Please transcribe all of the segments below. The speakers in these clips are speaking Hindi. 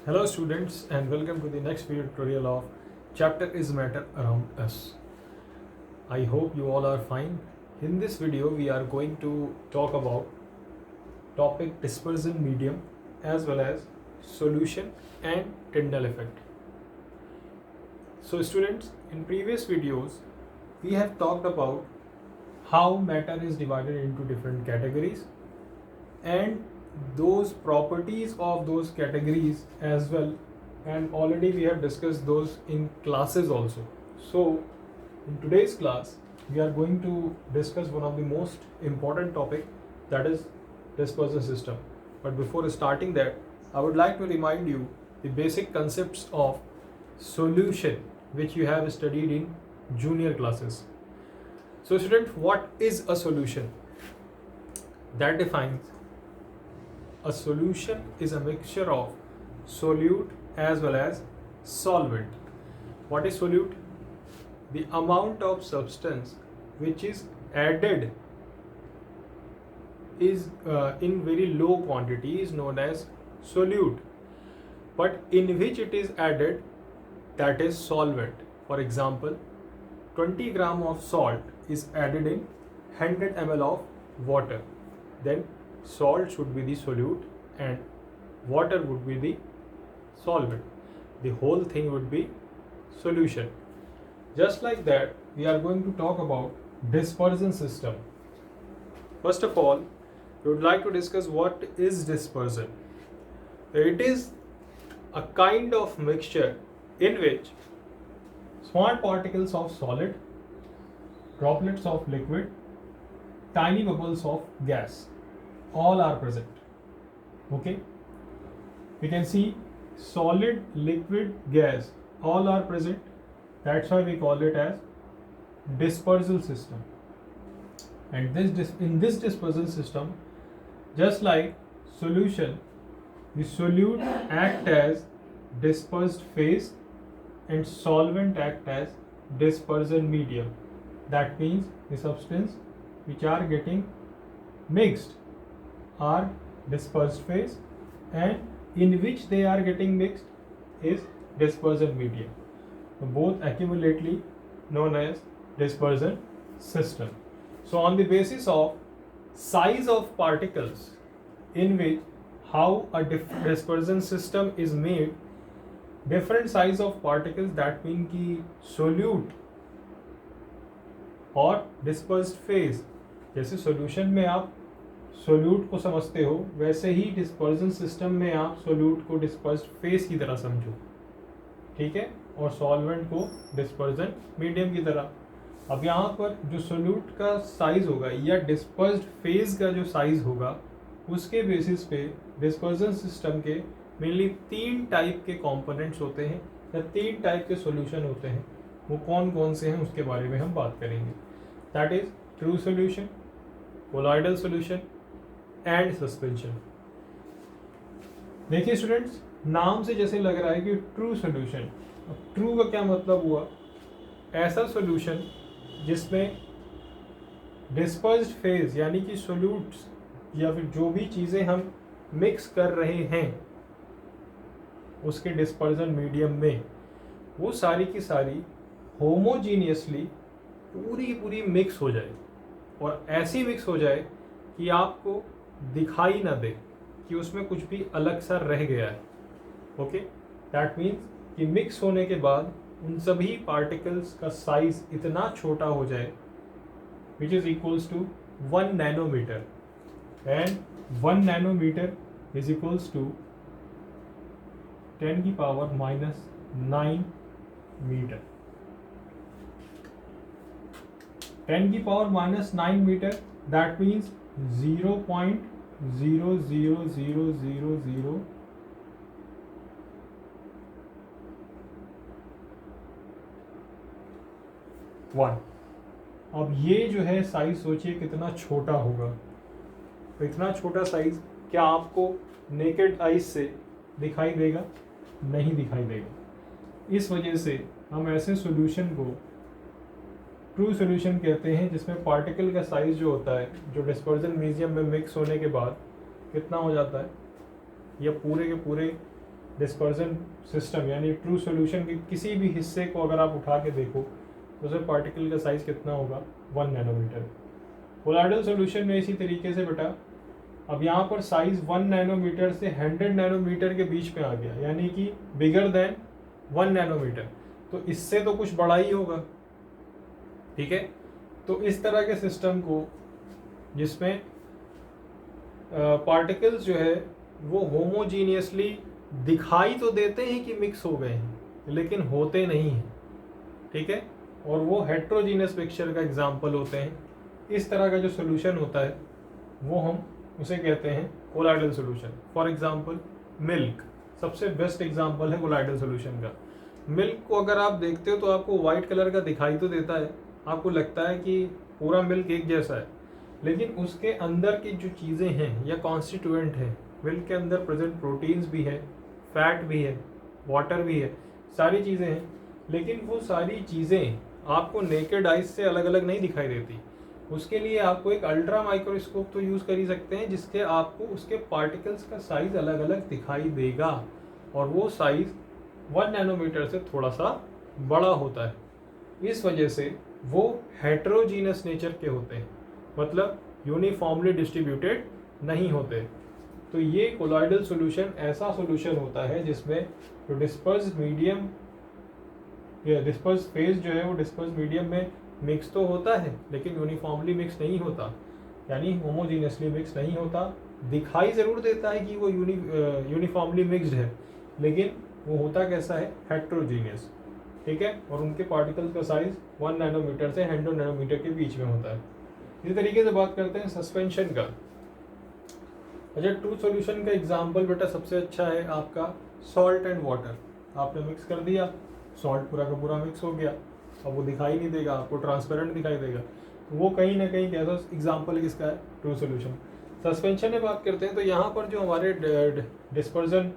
Hello students and welcome to the next video tutorial of chapter is matter around us. I hope you all are fine. In this video we are going to talk about topic dispersion medium as well as solution and Tyndall effect. So students, in previous videos we have talked about how matter is divided into different categories and those properties of those categories as well, and already we have discussed those in classes also. So in today's class we are going to discuss one of the most important topic, that is dispersion system. But before starting that, I would like to remind you the basic concepts of solution which you have studied in junior classes. So student, what is a solution? That defines a solution is a mixture of solute as well as solvent. What is solute? The amount of substance which is added is in very low quantity is known as solute, but in which it is added, that is solvent. For example, 20 gram of salt is added in 100 ml of water, then salt should be the solute and water would be the solvent. The whole thing would be solution. Just like that, we are going to talk about dispersion system. First of all, we would like to discuss what is dispersion. It is a kind of mixture in which small particles of solid, droplets of liquid, tiny bubbles of gas, all are present. Okay, we can see solid, liquid, gas, all are present. That's why we call it as dispersal system. And in this dispersal system, just like solution, the solute act as dispersed phase and solvent act as dispersion medium. That means the substance which are getting mixed are dispersed phase and in which they are getting mixed is dispersion medium. So both accumulately known as dispersion system. So on the basis of size of particles in which how a dispersion system is made, different size of particles, that mean कि solute और dispersed phase, जैसे solution में आप सोल्यूट को समझते हो वैसे ही डिस्पर्जन सिस्टम में आप सोल्यूट को डिस्पर्स्ड फेस की तरह समझो, ठीक है, और सॉल्वेंट को डिस्पर्जन मीडियम की तरह. अब यहाँ पर जो सोल्यूट का साइज होगा या डिस्पर्स्ड फेज का जो साइज होगा उसके बेसिस पे डिस्पर्जन सिस्टम के मेनली 3 टाइप के कंपोनेंट्स होते हैं या 3 टाइप के सॉल्यूशन होते हैं. वो कौन कौन से हैं उसके बारे में हम बात करेंगे. That is true solution, colloidal solution and suspension. देखिए स्टूडेंट्स, नाम से जैसे लग रहा है कि ट्रू सॉल्यूशन. अब ट्रू का क्या मतलब हुआ? ऐसा सॉल्यूशन जिसमें डिस्पर्स्ड फेज यानी कि सोल्यूट्स या फिर जो भी चीज़ें हम मिक्स कर रहे हैं उसके डिस्पर्जन मीडियम में वो सारी की सारी होमोजीनियसली पूरी की पूरी मिक्स हो जाए और ऐसी मिक्स हो जाए कि आपको दिखाई ना दे कि उसमें कुछ भी अलग सा रह गया है. ओके, दैट मीन्स कि मिक्स होने के बाद उन सभी पार्टिकल्स का साइज इतना छोटा हो जाए which is equals to 1 nanometre and 1 nanometre is equals to 10 की पावर -9 मीटर. 10 की पावर -9 मीटर, दैट मीन्स 0.00001. अब ये जो है साइज सोचिए कितना छोटा होगा. तो इतना छोटा साइज क्या आपको नेकेड आइज से दिखाई देगा? नहीं दिखाई देगा. इस वजह से हम ऐसे सॉल्यूशन को ट्रू सॉल्यूशन कहते हैं जिसमें पार्टिकल का साइज जो होता है जो डिस्पर्जन मीडियम में मिक्स होने के बाद कितना हो जाता है, या पूरे के पूरे डिस्पर्जन सिस्टम यानी ट्रू सॉल्यूशन के किसी भी हिस्से को अगर आप उठा के देखो तो उसमें पार्टिकल का साइज कितना होगा, 1 नैनोमीटर। कोलॉइडल सॉल्यूशन में इसी तरीके से बेटा अब यहाँ पर साइज 1 नैनोमीटर से 100 नैनोमीटर के बीच में आ गया, यानी कि बिगर देन 1 नैनोमीटर, तो इससे तो कुछ बड़ा ही होगा। ठीक है, तो इस तरह के सिस्टम को जिसमें पार्टिकल्स जो है वो होमोजीनियसली दिखाई तो देते हैं कि मिक्स हो गए हैं लेकिन होते नहीं हैं। ठीक है, और वो हेट्रोजीनियस मिक्सचर का एग्जाम्पल होते हैं। इस तरह का जो सोल्यूशन होता है वो हम उसे कहते हैं colloidal solution. For example milk सबसे बेस्ट एग्जाम्पल है कोलॉइडल सोल्यूशन का। मिल्क को अगर आप देखते हो तो आपको वाइट कलर का दिखाई तो देता है, आपको लगता है कि पूरा मिल्क एक जैसा है, लेकिन उसके अंदर की जो चीज़ें हैं या कॉन्स्टिट्यूएंट है, मिल्क के अंदर प्रेजेंट प्रोटीन्स भी है, फैट भी है, वाटर भी है, सारी चीज़ें हैं, लेकिन वो सारी चीज़ें आपको नेकेड आइज से अलग अलग नहीं दिखाई देती। उसके लिए आपको एक अल्ट्रा माइक्रोस्कोप तो यूज़ कर ही सकते हैं जिसके आपको उसके पार्टिकल्स का साइज़ अलग अलग दिखाई देगा, और वो साइज़ 1 नैनोमीटर से थोड़ा सा बड़ा होता है। इस वजह से वो हेट्रोजीनस नेचर के होते हैं, मतलब यूनिफॉर्मली डिस्ट्रीब्यूटेड नहीं होते। तो ये कोलॉइडल सॉल्यूशन ऐसा सॉल्यूशन होता है जिसमें जो डिस्पर्स मीडियम या डिस्पर्स फेज जो है वो डिस्पर्स मीडियम में मिक्स तो होता है लेकिन यूनिफॉर्मली मिक्स नहीं होता, यानी होमोजीनियसली मिक्स नहीं होता। दिखाई ज़रूर देता है कि वो यूनिफॉर्मली मिक्स्ड है, लेकिन वो होता कैसा है, हेट्रोजीनियस। ठीक है, और उनके पार्टिकल्स का साइज 1 नैनोमीटर से 100 नैनोमीटर के बीच में होता है। इसी तरीके से बात करते हैं सस्पेंशन का। अच्छा, ट्रू सॉल्यूशन का एग्जांपल बेटा सबसे अच्छा है आपका सॉल्ट एंड वाटर। आपने मिक्स कर दिया, सॉल्ट पूरा का पूरा मिक्स हो गया, अब वो दिखाई नहीं देगा, आपको ट्रांसपेरेंट दिखाई देगा, तो वो कहीं ना कहीं कैसा एग्जांपल किसका है, ट्रू सॉल्यूशन। सस्पेंशन में बात करते हैं तो यहाँ पर जो हमारे डिस्पर्जन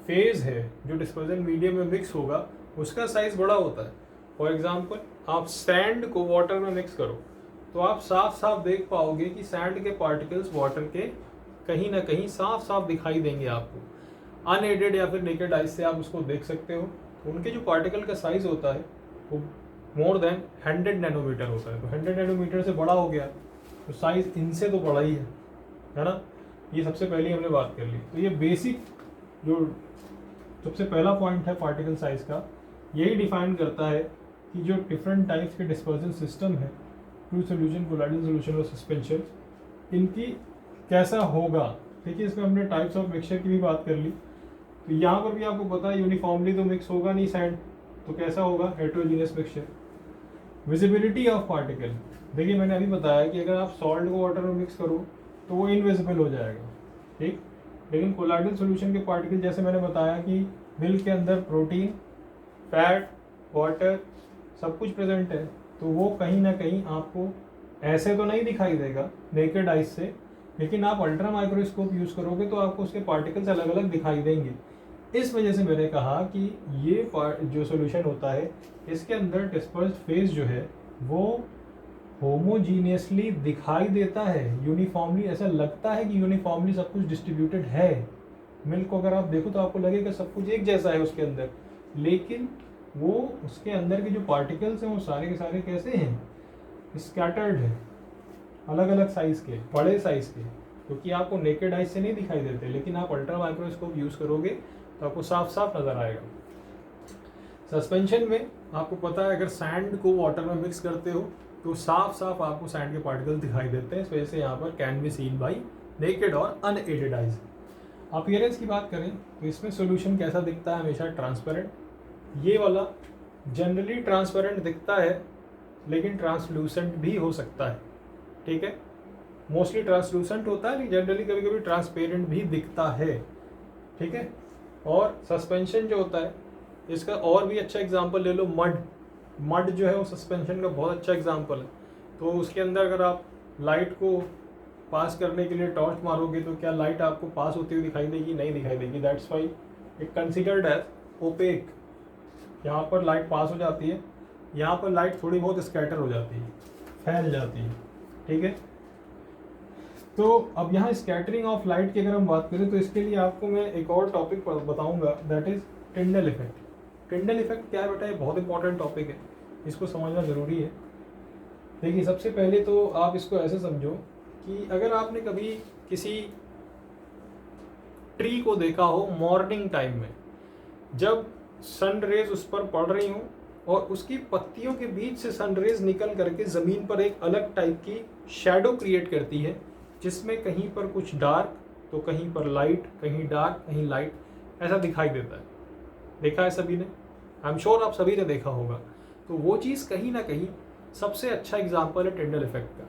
फेज है, जो डिस्पर्जन मीडियम में मिक्स होगा उसका साइज बड़ा होता है। फॉर एग्जाम्पल आप सैंड को वाटर में मिक्स करो तो आप साफ साफ देख पाओगे कि सैंड के पार्टिकल्स वाटर के कहीं ना कहीं साफ साफ दिखाई देंगे आपको। अनएडेड या फिर नेकेड आइज से आप उसको देख सकते हो। उनके जो पार्टिकल का साइज होता है वो मोर देन 100 नैनोमीटर होता है, तो 100 नैनोमीटर से बड़ा हो गया तो साइज इनसे तो बड़ा ही है ना। ये सबसे पहले हमने बात कर ली। तो ये बेसिक जो सबसे पहला पॉइंट है पार्टिकल साइज का, यही डिफाइन करता है कि जो डिफरेंट टाइप्स के डिस्पर्जन सिस्टम है, ट्रू सॉल्यूशन, कोलॉइडल सॉल्यूशन और सस्पेंशन, इनकी कैसा होगा। देखिए, इसमें हमने टाइप्स ऑफ मिक्सचर की भी बात कर ली। तो यहाँ पर भी आपको पता है यूनिफॉर्मली तो मिक्स होगा नहीं सैंड, तो कैसा होगा, heterogeneous mixture. Visibility of particle, देखिए मैंने अभी बताया कि अगर आप सॉल्ट को वाटर में मिक्स करो तो वो इनविजिबल हो जाएगा, ठीक। लेकिन कोलॉइडल सॉल्यूशन के पार्टिकल, जैसे मैंने बताया कि मिल्क के अंदर प्रोटीन, फैट, वाटर सब कुछ प्रेजेंट है, तो वो कहीं ना कहीं आपको ऐसे तो नहीं दिखाई देगा नेकेड आइज से, लेकिन आप अल्ट्रा माइक्रोस्कोप यूज़ करोगे तो आपको उसके पार्टिकल्स अलग अलग दिखाई देंगे। इस वजह से मैंने कहा कि ये जो सॉल्यूशन होता है इसके अंदर डिस्पर्स्ड फेज जो है वो होमोजीनियसली दिखाई देता है, यूनिफॉर्मली ऐसा लगता है कि यूनिफॉर्मली सब कुछ डिस्ट्रीब्यूटेड है। मिल्क को अगर आप देखो तो आपको लगेगा सब कुछ एक जैसा है उसके अंदर, लेकिन वो उसके अंदर के जो पार्टिकल्स हैं वो सारे के सारे कैसे हैं, स्कैटर्ड है, अलग अलग साइज के, बड़े साइज के, क्योंकि आपको नेकेड आइज से नहीं दिखाई देते, लेकिन आप अल्ट्रा माइक्रोस्कोप यूज़ करोगे तो आपको साफ साफ नज़र आएगा। सस्पेंशन में आपको पता है अगर सैंड को वाटर में मिक्स करते हो तो साफ साफ आपको सैंड के पार्टिकल्स दिखाई देते हैं। इस वजह से यहाँ पर can be seen by naked और अनएडेड आइज। अपीयरेंस की बात करें तो इसमें सॉल्यूशन कैसा दिखता है, हमेशा ट्रांसपेरेंट। ये वाला जनरली ट्रांसपेरेंट दिखता है लेकिन ट्रांसलूसेंट भी हो सकता है, ठीक है। मोस्टली ट्रांसलूसेंट होता है लेकिन जनरली कभी कभी ट्रांसपेरेंट भी दिखता है, ठीक है। और सस्पेंशन जो होता है इसका और भी अच्छा एग्जांपल ले लो, मड जो है वो सस्पेंशन का बहुत अच्छा एग्जांपल है। तो उसके अंदर अगर आप लाइट को पास करने के लिए टॉर्च मारोगे तो क्या लाइट आपको पास होती हुई दिखाई देगी, नहीं दिखाई देगी। That's why it considered as opaque. यहाँ पर लाइट पास हो जाती है, यहाँ पर लाइट थोड़ी बहुत स्कैटर हो जाती है, फैल जाती है, ठीक है। तो अब यहाँ स्कैटरिंग ऑफ लाइट की अगर हम बात करें तो इसके लिए आपको मैं एक और टॉपिक बताऊंगा, that is Tyndall effect. Tyndall effect क्या है बेटा, ये बहुत इंपॉर्टेंट टॉपिक है, इसको समझना ज़रूरी है। देखिए सबसे पहले तो आप इसको ऐसे समझो कि अगर आपने कभी किसी ट्री को देखा हो मॉर्निंग टाइम में, जब सन रेज उस पर पड़ रही हो और उसकी पत्तियों के बीच से सन रेज निकल करके ज़मीन पर एक अलग टाइप की शैडो क्रिएट करती है, जिसमें कहीं पर कुछ डार्क तो कहीं पर लाइट, कहीं डार्क कहीं लाइट, ऐसा दिखाई देता है। देखा है सभी ने, आई एम श्योर आप सभी ने देखा होगा। तो वो चीज़ कहीं ना कहीं सबसे अच्छा एग्जाम्पल है टिंडल इफेक्ट का।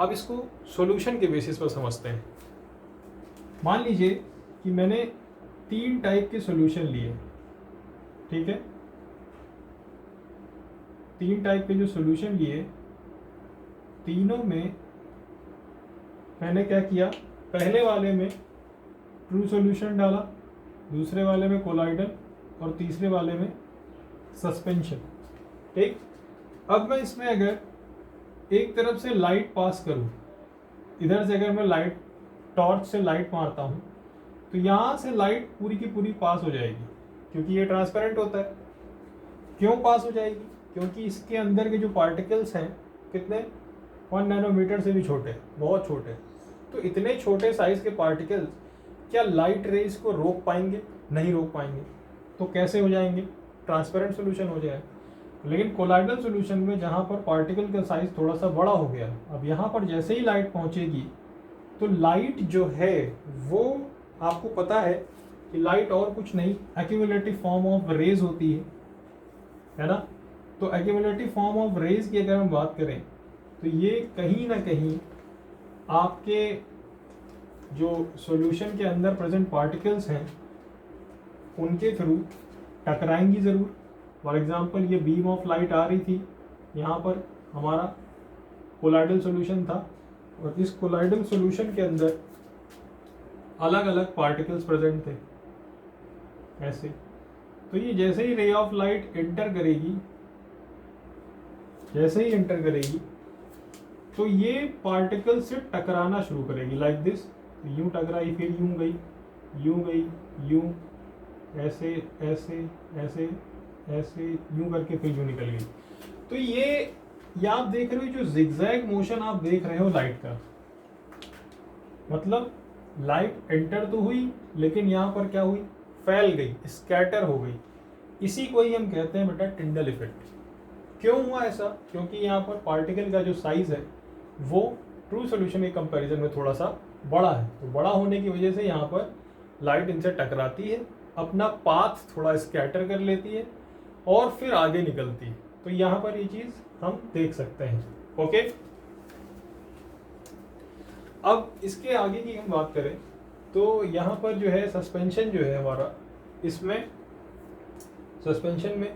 अब इसको सॉल्यूशन के बेसिस पर समझते हैं। मान लीजिए कि मैंने 3 टाइप के सॉल्यूशन लिए, ठीक है, 3 टाइप के जो सॉल्यूशन लिए, तीनों में मैंने क्या किया, पहले वाले में ट्रू सॉल्यूशन डाला, दूसरे वाले में कोलाइडल और तीसरे वाले में सस्पेंशन। ठीक, अब मैं इसमें अगर एक तरफ से लाइट पास करूं, इधर से अगर मैं लाइट टॉर्च से लाइट मारता हूं तो यहाँ से लाइट पूरी की पूरी पास हो जाएगी, क्योंकि ये ट्रांसपेरेंट होता है। क्यों पास हो जाएगी? क्योंकि इसके अंदर के जो पार्टिकल्स हैं कितने, 1 नैनोमीटर से भी छोटे, बहुत छोटे। तो इतने छोटे साइज के पार्टिकल्स क्या लाइट रेज को रोक पाएंगे? नहीं रोक पाएंगे। तो कैसे हो जाएंगे? ट्रांसपेरेंट सोल्यूशन हो जाए। लेकिन कोलाइडल सोल्यूशन में जहाँ पर पार्टिकल का साइज थोड़ा सा बड़ा हो गया, अब यहाँ पर जैसे ही लाइट पहुँचेगी तो लाइट जो है वो, आपको पता है कि लाइट और कुछ नहीं, एक्यूमुलेटिव फॉर्म ऑफ रेज होती है ना। तो एक्यूमुलेटिव फॉर्म ऑफ रेज की अगर हम बात करें तो ये कहीं ना कहीं आपके जो सॉल्यूशन के अंदर प्रेजेंट पार्टिकल्स हैं उनके थ्रू टकराएंगी ज़रूर। फॉर एग्जांपल ये बीम ऑफ लाइट आ रही थी, यहाँ पर हमारा कोलाइडल सॉल्यूशन था और इस कोलाइडल सॉल्यूशन के अंदर अलग अलग पार्टिकल्स प्रेजेंट थे ऐसे। तो ये जैसे ही रे ऑफ लाइट एंटर करेगी, जैसे ही एंटर करेगी तो ये पार्टिकल से टकराना शुरू करेगी, लाइक दिस। यूं टकराई, फिर यूं गई, यूं गई, यूं, ऐसे ऐसे ऐसे ऐसे, यूं करके फिर यूं निकल गई। तो ये आप देख रहे हो जो जिगजैग मोशन आप देख रहे हो लाइट का, मतलब लाइट एंटर तो हुई लेकिन यहाँ पर क्या हुई, फैल गई, स्कैटर हो गई। इसी को ही हम कहते हैं बेटा टिंडल इफेक्ट। क्यों हुआ ऐसा? क्योंकि यहाँ पर पार्टिकल का जो साइज है वो ट्रू सॉल्यूशन के कंपैरिजन में थोड़ा सा बड़ा है। तो बड़ा होने की वजह से यहाँ पर लाइट इनसे टकराती है, अपना पाथ थोड़ा स्कैटर कर लेती है और फिर आगे निकलती है। तो यहाँ पर ये चीज़ हम देख सकते हैं। ओके, अब इसके आगे की हम बात करें तो यहाँ पर जो है सस्पेंशन जो है हमारा, इसमें सस्पेंशन में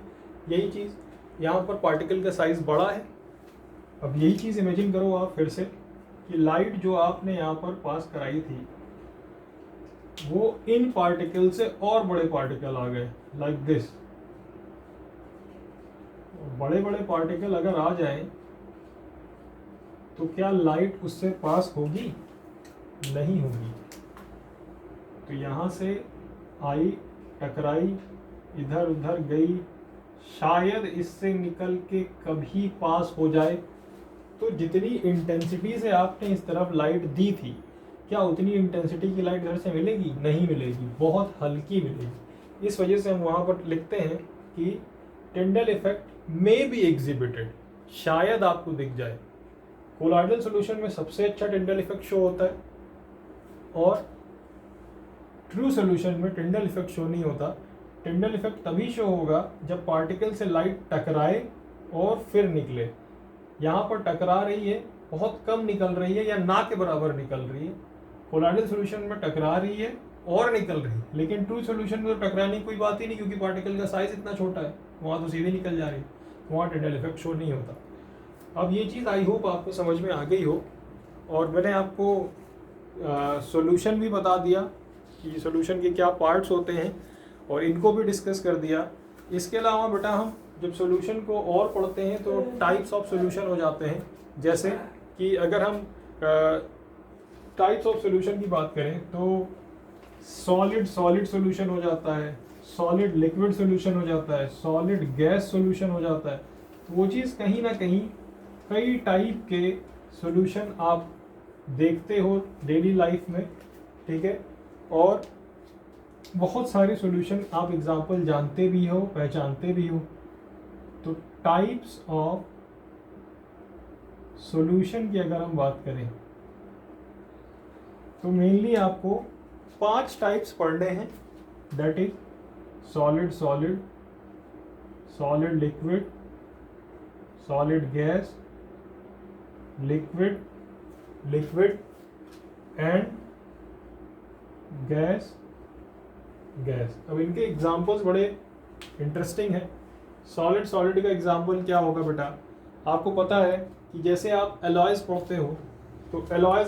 यही चीज़, यहाँ पर पार्टिकल का साइज बड़ा है। अब यही चीज़ इमेजिन करो आप फिर से कि लाइट जो आपने यहाँ पर पास कराई थी वो इन पार्टिकल से और बड़े पार्टिकल आ गए, लाइक दिस। बड़े बड़े पार्टिकल अगर आ जाएं तो क्या लाइट उससे पास होगी? नहीं होगी। तो यहाँ से आई, टकराई, इधर उधर गई, शायद इससे निकल के कभी पास हो जाए। तो जितनी इंटेंसिटी से आपने इस तरफ लाइट दी थी, क्या उतनी इंटेंसिटी की लाइट इधर से मिलेगी? नहीं मिलेगी, बहुत हल्की मिलेगी। इस वजह से हम वहाँ पर लिखते हैं कि Tyndall effect may be exhibited, शायद आपको दिख जाए। कोलाइडल सॉल्यूशन में सबसे अच्छा टिंडल इफेक्ट शो होता है और ट्रू सॉल्यूशन में टिंडल इफेक्ट शो नहीं होता। टिंडल इफेक्ट तभी शो होगा जब पार्टिकल से लाइट टकराए और फिर निकले। यहाँ पर टकरा रही है, बहुत कम निकल रही है या ना के बराबर निकल रही है। कोलाइडल सॉल्यूशन में टकरा रही है और निकल रही है, लेकिन ट्रू सॉल्यूशन में तो टकराने की कोई बात ही नहीं, क्योंकि पार्टिकल का साइज इतना छोटा है, वहाँ तो सीधे निकल जा रही है, वहाँ टिंडल इफेक्ट शो नहीं होता। अब ये चीज़ आई होप आपको समझ में आ गई हो, और मैंने आपको सॉल्यूशन भी बता दिया कि सॉल्यूशन के क्या पार्ट्स होते हैं और इनको भी डिस्कस कर दिया। इसके अलावा बेटा हम जब सॉल्यूशन को और पढ़ते हैं तो टाइप्स ऑफ सॉल्यूशन हो जाते हैं। जैसे कि अगर हम टाइप्स ऑफ सोल्यूशन की बात करें तो सॉलिड सॉलिड सोल्यूशन हो जाता है, सॉलिड लिक्विड सोल्यूशन हो जाता है, सॉलिड गैस सोल्यूशन हो जाता है। तो वो चीज़ कहीं ना कहीं कई टाइप के सोल्यूशन आप देखते हो डेली लाइफ में, ठीक है। और बहुत सारे सॉल्यूशन आप एग्जांपल जानते भी हो, पहचानते भी हो। तो टाइप्स ऑफ सॉल्यूशन की अगर हम बात करें तो मेनली आपको 5 टाइप्स पढ़ने हैं, that is solid solid, solid liquid, solid gas, liquid liquid and gas gas. अब इनके एग्जांपल्स बड़े इंटरेस्टिंग हैं। सॉलिड सॉलिड का एग्जांपल क्या होगा बेटा, आपको पता है कि जैसे आप एलॉयज पढ़ते हो तो एलॉयज